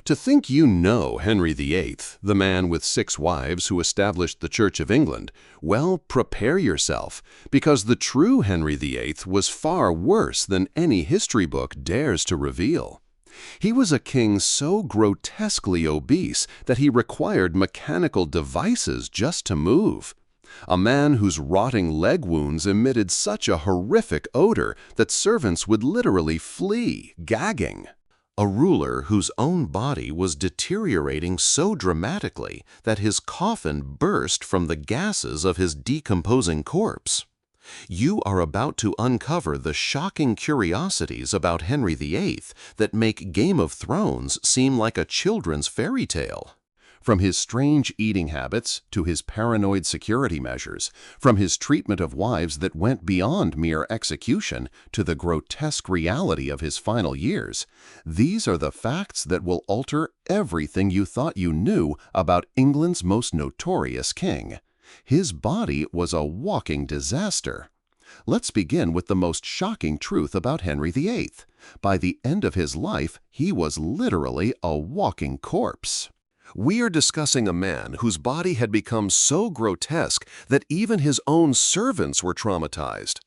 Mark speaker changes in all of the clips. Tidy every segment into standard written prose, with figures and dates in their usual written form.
Speaker 1: To think you know Henry VIII, the man with 6 wives who established the Church of England, well, prepare yourself, because the true Henry VIII was far worse than any history book dares to reveal. He was a king so grotesquely obese that he required mechanical devices just to move. A man whose rotting leg wounds emitted such a horrific odor that servants would literally flee, gagging. A ruler whose own body was deteriorating so dramatically that his coffin burst from the gases of his decomposing corpse. You are about to uncover the shocking curiosities about Henry VIII that make Game of Thrones seem like a children's fairy tale. From his strange eating habits to his paranoid security measures, from his treatment of wives that went beyond mere execution to the grotesque reality of his final years, these are the facts that will alter everything you thought you knew about England's most notorious king. His body was a walking disaster. Let's begin with the most shocking truth about Henry VIII. By the end of his life, he was literally a walking corpse. We are discussing a man whose body had become so grotesque that even his own servants were traumatized.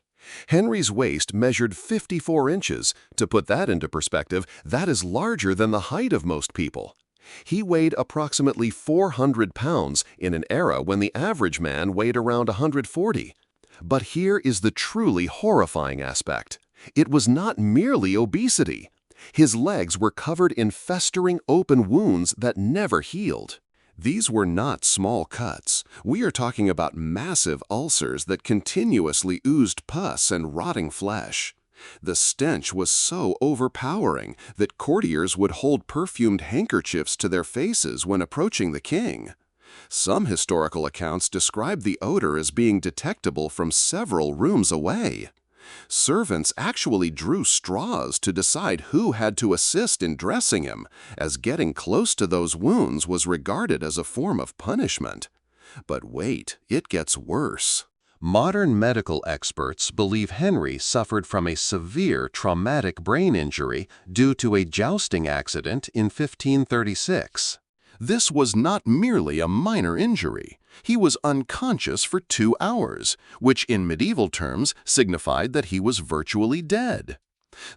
Speaker 1: Henry's waist measured 54 inches. To put that into perspective, that is larger than the height of most people. He weighed approximately 400 pounds in an era when the average man weighed around 140. But here is the truly horrifying aspect. It was not merely obesity. His legs were covered in festering open wounds that never healed. These were not small cuts. We are talking about massive ulcers that continuously oozed pus and rotting flesh. The stench was so overpowering that courtiers would hold perfumed handkerchiefs to their faces when approaching the king. Some historical accounts describe the odor as being detectable from several rooms away. Servants actually drew straws to decide who had to assist in dressing him, as getting close to those wounds was regarded as a form of punishment. But wait, it gets worse. Modern medical experts believe Henry suffered from a severe traumatic brain injury due to a jousting accident in 1536. This was not merely a minor injury. He was unconscious for 2 hours, which in medieval terms signified that he was virtually dead.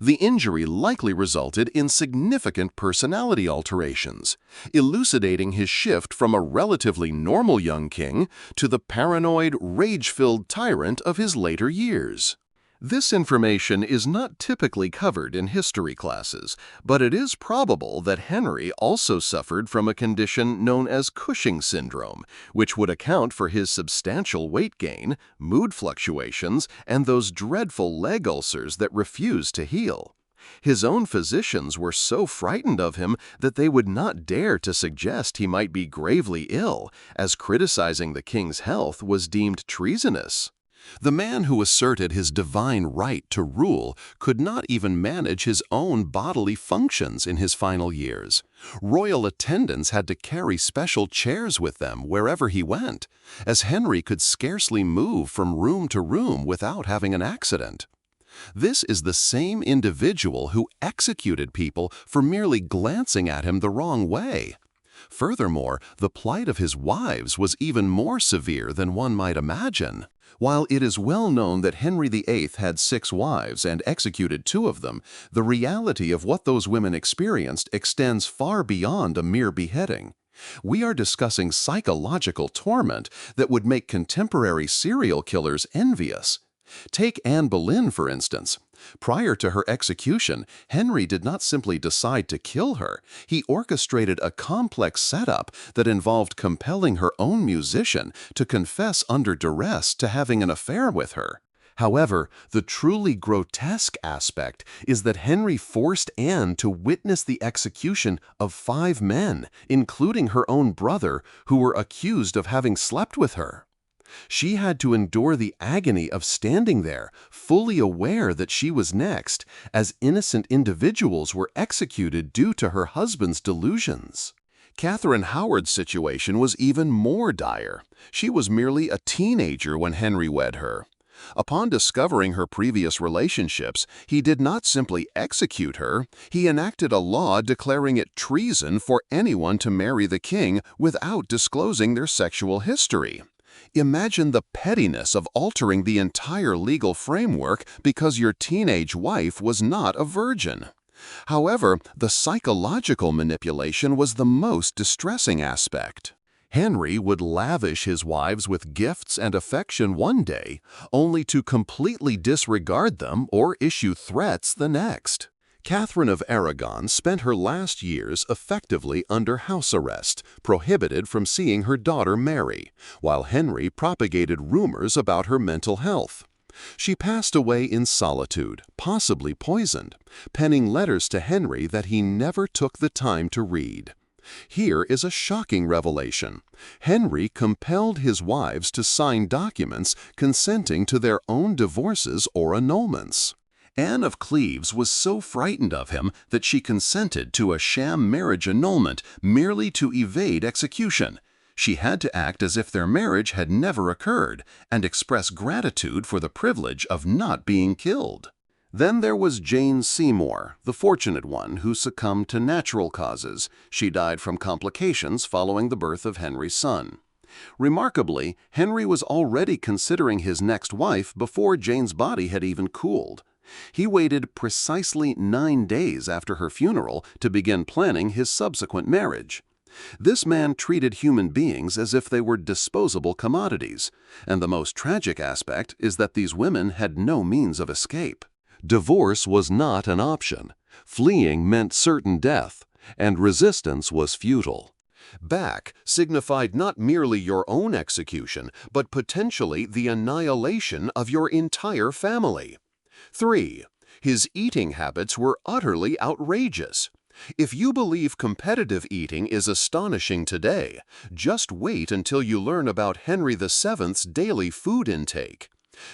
Speaker 1: The injury likely resulted in significant personality alterations, elucidating his shift from a relatively normal young king to the paranoid, rage-filled tyrant of his later years. This information is not typically covered in history classes, but it is probable that Henry also suffered from a condition known as Cushing syndrome, which would account for his substantial weight gain, mood fluctuations, and those dreadful leg ulcers that refused to heal. His own physicians were so frightened of him that they would not dare to suggest he might be gravely ill, as criticizing the king's health was deemed treasonous. The man who asserted his divine right to rule could not even manage his own bodily functions in his final years. Royal attendants had to carry special chairs with them wherever he went, as Henry could scarcely move from room to room without having an accident. This is the same individual who executed people for merely glancing at him the wrong way. Furthermore, the plight of his wives was even more severe than one might imagine. While it is well known that Henry VIII had 6 wives and executed 2 of them, the reality of what those women experienced extends far beyond a mere beheading. We are discussing psychological torment that would make contemporary serial killers envious. Take Anne Boleyn, for instance. Prior to her execution, Henry did not simply decide to kill her. He orchestrated a complex setup that involved compelling her own musician to confess under duress to having an affair with her. However, the truly grotesque aspect is that Henry forced Anne to witness the execution of 5 men, including her own brother, who were accused of having slept with her. She had to endure the agony of standing there, fully aware that she was next, as innocent individuals were executed due to her husband's delusions. Catherine Howard's situation was even more dire. She was merely a teenager when Henry wed her. Upon discovering her previous relationships, he did not simply execute her, he enacted a law declaring it treason for anyone to marry the king without disclosing their sexual history. Imagine the pettiness of altering the entire legal framework because your teenage wife was not a virgin. However, the psychological manipulation was the most distressing aspect. Henry would lavish his wives with gifts and affection one day, only to completely disregard them or issue threats the next. Catherine of Aragon spent her last years effectively under house arrest, prohibited from seeing her daughter Mary, while Henry propagated rumors about her mental health. She passed away in solitude, possibly poisoned, penning letters to Henry that he never took the time to read. Here is a shocking revelation. Henry compelled his wives to sign documents consenting to their own divorces or annulments. Anne of Cleves was so frightened of him that she consented to a sham marriage annulment merely to evade execution. She had to act as if their marriage had never occurred and express gratitude for the privilege of not being killed. Then there was Jane Seymour, the fortunate one who succumbed to natural causes. She died from complications following the birth of Henry's son. Remarkably, Henry was already considering his next wife before Jane's body had even cooled. He waited precisely 9 days after her funeral to begin planning his subsequent marriage. This man treated human beings as if they were disposable commodities, and the most tragic aspect is that these women had no means of escape. Divorce was not an option, fleeing meant certain death, and resistance was futile. Back signified not merely your own execution, but potentially the annihilation of your entire family. 3. His eating habits were utterly outrageous. If you believe competitive eating is astonishing today, just wait until you learn about Henry VII's daily food intake.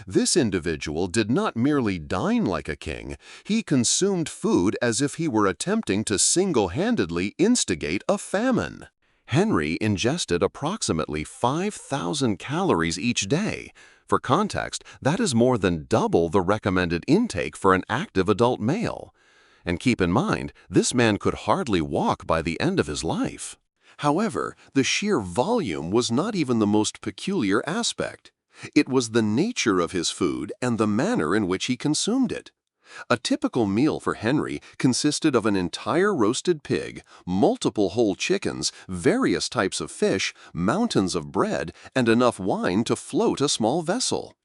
Speaker 1: This individual did not merely dine like a king, he consumed food as if he were attempting to single-handedly instigate a famine. Henry ingested approximately 5,000 calories each day. For context, that is more than double the recommended intake for an active adult male. And keep in mind, this man could hardly walk by the end of his life. However, the sheer volume was not even the most peculiar aspect. It was the nature of his food and the manner in which he consumed it. A typical meal for Henry consisted of an entire roasted pig, multiple whole chickens, various types of fish, mountains of bread, and enough wine to float a small vessel.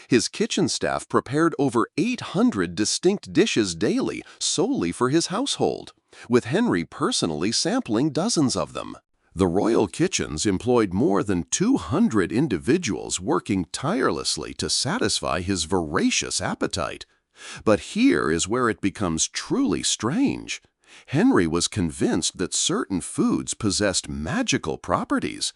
Speaker 1: His kitchen staff prepared over 800 distinct dishes daily solely for his household, with Henry personally sampling dozens of them. The royal kitchens employed more than 200 individuals working tirelessly to satisfy his voracious appetite. But here is where it becomes truly strange. Henry was convinced that certain foods possessed magical properties.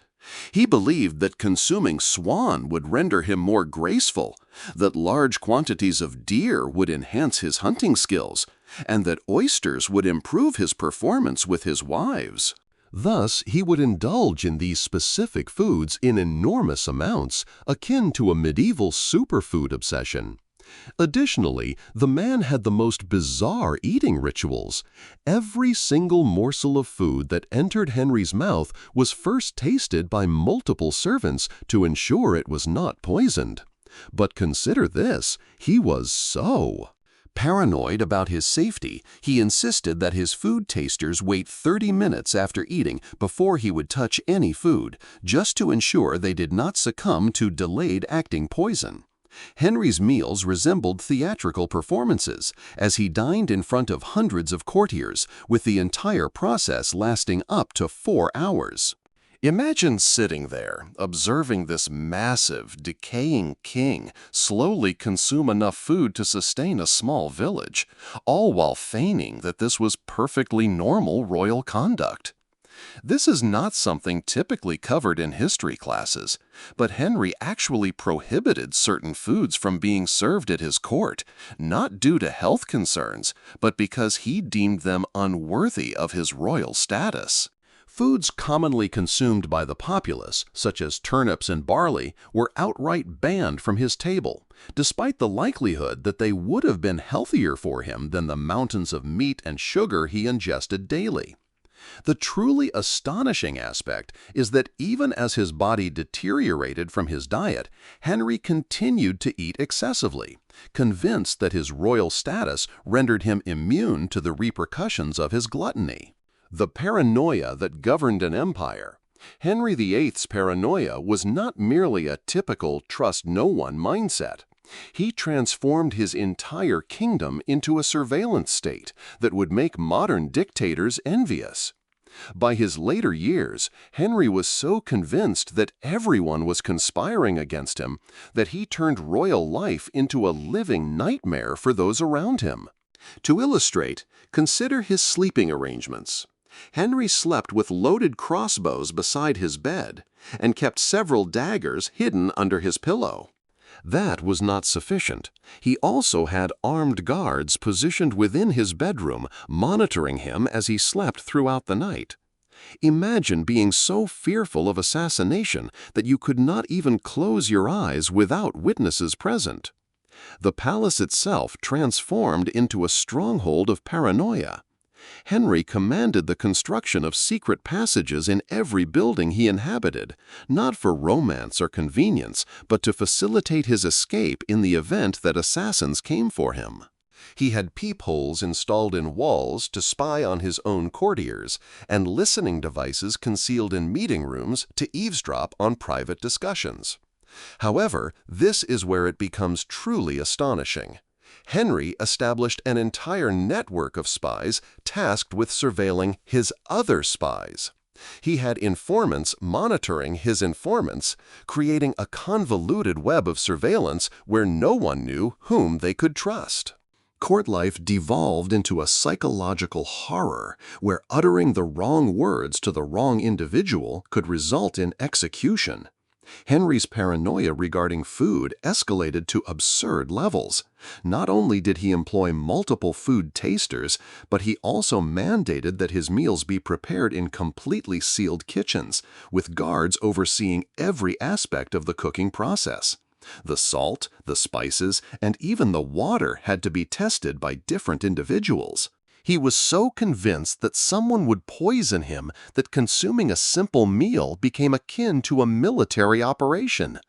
Speaker 1: He believed that consuming swan would render him more graceful, that large quantities of deer would enhance his hunting skills, and that oysters would improve his performance with his wives. Thus, he would indulge in these specific foods in enormous amounts, akin to a medieval superfood obsession. Additionally, the man had the most bizarre eating rituals. Every single morsel of food that entered Henry's mouth was first tasted by multiple servants to ensure it was not poisoned. But consider this, he was so paranoid about his safety, he insisted that his food tasters wait 30 minutes after eating before he would touch any food, just to ensure they did not succumb to delayed-acting poison. Henry's meals resembled theatrical performances, as he dined in front of hundreds of courtiers, with the entire process lasting up to 4 hours. Imagine sitting there, observing this massive, decaying king slowly consume enough food to sustain a small village, all while feigning that this was perfectly normal royal conduct. This is not something typically covered in history classes, but Henry actually prohibited certain foods from being served at his court, not due to health concerns, but because he deemed them unworthy of his royal status. Foods commonly consumed by the populace, such as turnips and barley, were outright banned from his table, despite the likelihood that they would have been healthier for him than the mountains of meat and sugar he ingested daily. The truly astonishing aspect is that even as his body deteriorated from his diet, Henry continued to eat excessively, convinced that his royal status rendered him immune to the repercussions of his gluttony. The paranoia that governed an empire. Henry VIII's paranoia was not merely a typical trust-no-one mindset. He transformed his entire kingdom into a surveillance state that would make modern dictators envious. By his later years, Henry was so convinced that everyone was conspiring against him that he turned royal life into a living nightmare for those around him. To illustrate, consider his sleeping arrangements. Henry slept with loaded crossbows beside his bed and kept several daggers hidden under his pillow. That was not sufficient. He also had armed guards positioned within his bedroom, monitoring him as he slept throughout the night. Imagine being so fearful of assassination that you could not even close your eyes without witnesses present. The palace itself transformed into a stronghold of paranoia. Henry commanded the construction of secret passages in every building he inhabited, not for romance or convenience, but to facilitate his escape in the event that assassins came for him. He had peepholes installed in walls to spy on his own courtiers, and listening devices concealed in meeting rooms to eavesdrop on private discussions. However, this is where it becomes truly astonishing. Henry established an entire network of spies tasked with surveilling his other spies. He had informants monitoring his informants, creating a convoluted web of surveillance where no one knew whom they could trust. Court life devolved into a psychological horror where uttering the wrong words to the wrong individual could result in execution. Henry's paranoia regarding food escalated to absurd levels. Not only did he employ multiple food tasters, but he also mandated that his meals be prepared in completely sealed kitchens, with guards overseeing every aspect of the cooking process. The salt, the spices, and even the water had to be tested by different individuals. He was so convinced that someone would poison him that consuming a simple meal became akin to a military operation.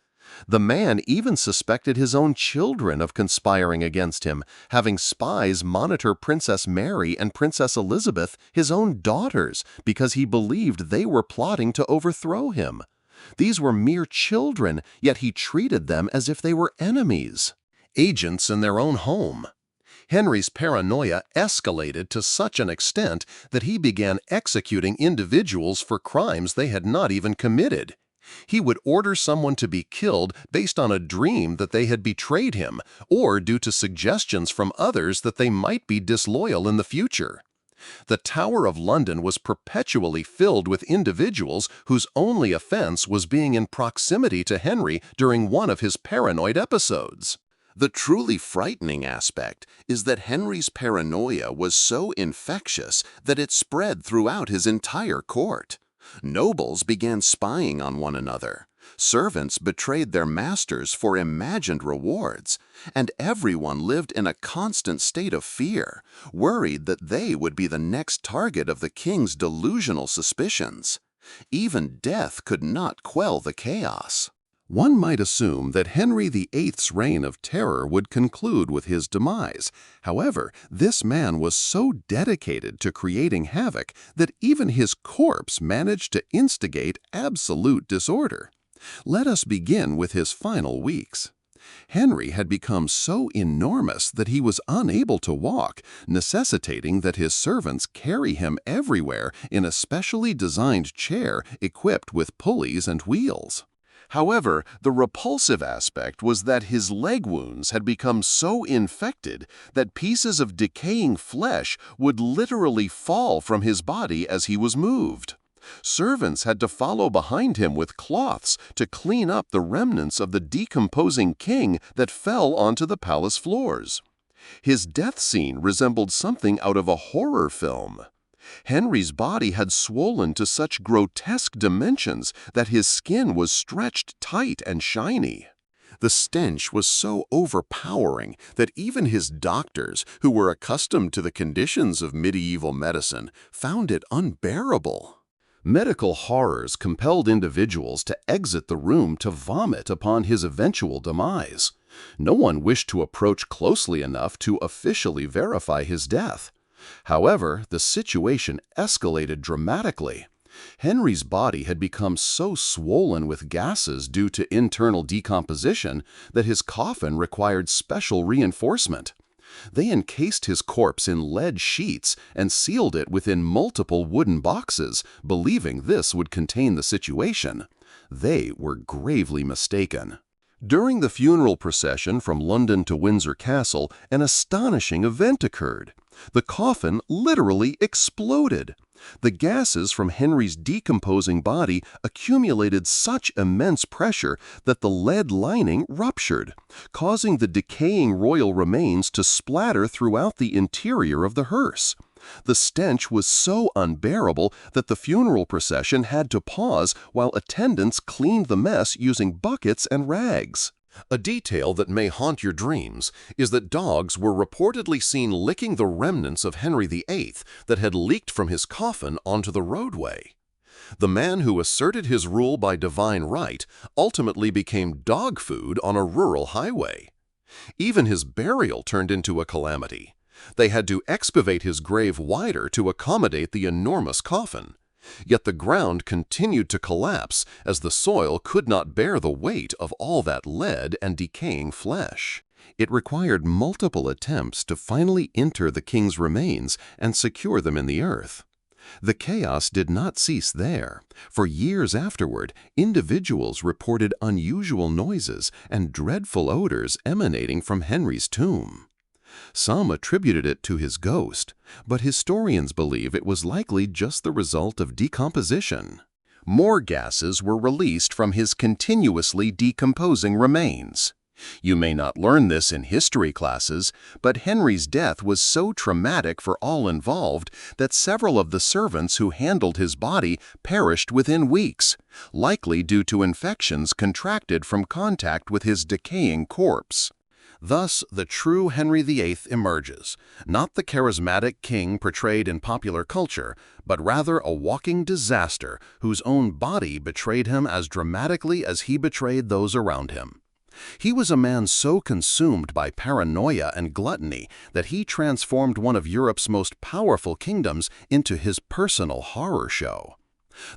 Speaker 1: The man even suspected his own children of conspiring against him, having spies monitor Princess Mary and Princess Elizabeth, his own daughters, because he believed they were plotting to overthrow him. These were mere children, yet he treated them as if they were enemies, agents in their own home. Henry's paranoia escalated to such an extent that he began executing individuals for crimes they had not even committed. He would order someone to be killed based on a dream that they had betrayed him, or due to suggestions from others that they might be disloyal in the future. The Tower of London was perpetually filled with individuals whose only offense was being in proximity to Henry during one of his paranoid episodes. The truly frightening aspect is that Henry's paranoia was so infectious that it spread throughout his entire court. Nobles began spying on one another. Servants betrayed their masters for imagined rewards, and everyone lived in a constant state of fear, worried that they would be the next target of the king's delusional suspicions. Even death could not quell the chaos. One might assume that Henry VIII's reign of terror would conclude with his demise. However, this man was so dedicated to creating havoc that even his corpse managed to instigate absolute disorder. Let us begin with his final weeks. Henry had become so enormous that he was unable to walk, necessitating that his servants carry him everywhere in a specially designed chair equipped with pulleys and wheels. However, the repulsive aspect was that his leg wounds had become so infected that pieces of decaying flesh would literally fall from his body as he was moved. Servants had to follow behind him with cloths to clean up the remnants of the decomposing king that fell onto the palace floors. His death scene resembled something out of a horror film. Henry's body had swollen to such grotesque dimensions that his skin was stretched tight and shiny. The stench was so overpowering that even his doctors, who were accustomed to the conditions of medieval medicine, found it unbearable. Medical horrors compelled individuals to exit the room to vomit upon his eventual demise. No one wished to approach closely enough to officially verify his death. However, the situation escalated dramatically. Henry's body had become so swollen with gases due to internal decomposition that his coffin required special reinforcement. They encased his corpse in lead sheets and sealed it within multiple wooden boxes, believing this would contain the situation. They were gravely mistaken. During the funeral procession from London to Windsor Castle, an astonishing event occurred. The coffin literally exploded. The gases from Henry's decomposing body accumulated such immense pressure that the lead lining ruptured, causing the decaying royal remains to splatter throughout the interior of the hearse. The stench was so unbearable that the funeral procession had to pause while attendants cleaned the mess using buckets and rags. A detail that may haunt your dreams is that dogs were reportedly seen licking the remnants of Henry VIII that had leaked from his coffin onto the roadway. The man who asserted his rule by divine right ultimately became dog food on a rural highway. Even his burial turned into a calamity. They had to excavate his grave wider to accommodate the enormous coffin. Yet the ground continued to collapse as the soil could not bear the weight of all that lead and decaying flesh. It required multiple attempts to finally inter the king's remains and secure them in the earth. The chaos did not cease there. For years afterward, individuals reported unusual noises and dreadful odors emanating from Henry's tomb. Some attributed it to his ghost, but historians believe it was likely just the result of decomposition. More gases were released from his continuously decomposing remains. You may not learn this in history classes, but Henry's death was so traumatic for all involved that several of the servants who handled his body perished within weeks, likely due to infections contracted from contact with his decaying corpse. Thus, the true Henry VIII emerges, not the charismatic king portrayed in popular culture, but rather a walking disaster whose own body betrayed him as dramatically as he betrayed those around him. He was a man so consumed by paranoia and gluttony that he transformed one of Europe's most powerful kingdoms into his personal horror show.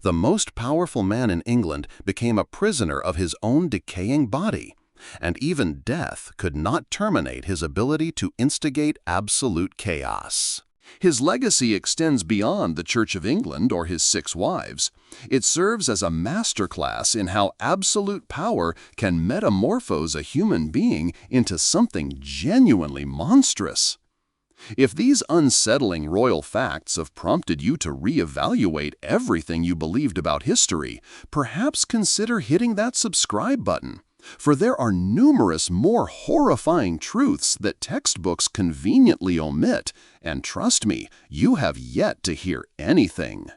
Speaker 1: The most powerful man in England became a prisoner of his own decaying body. And even death could not terminate his ability to instigate absolute chaos. His legacy extends beyond the Church of England or his 6 wives. It serves as a masterclass in how absolute power can metamorphose a human being into something genuinely monstrous. If these unsettling royal facts have prompted you to reevaluate everything you believed about history, perhaps consider hitting that subscribe button. For there are numerous more horrifying truths that textbooks conveniently omit, and trust me, you have yet to hear anything.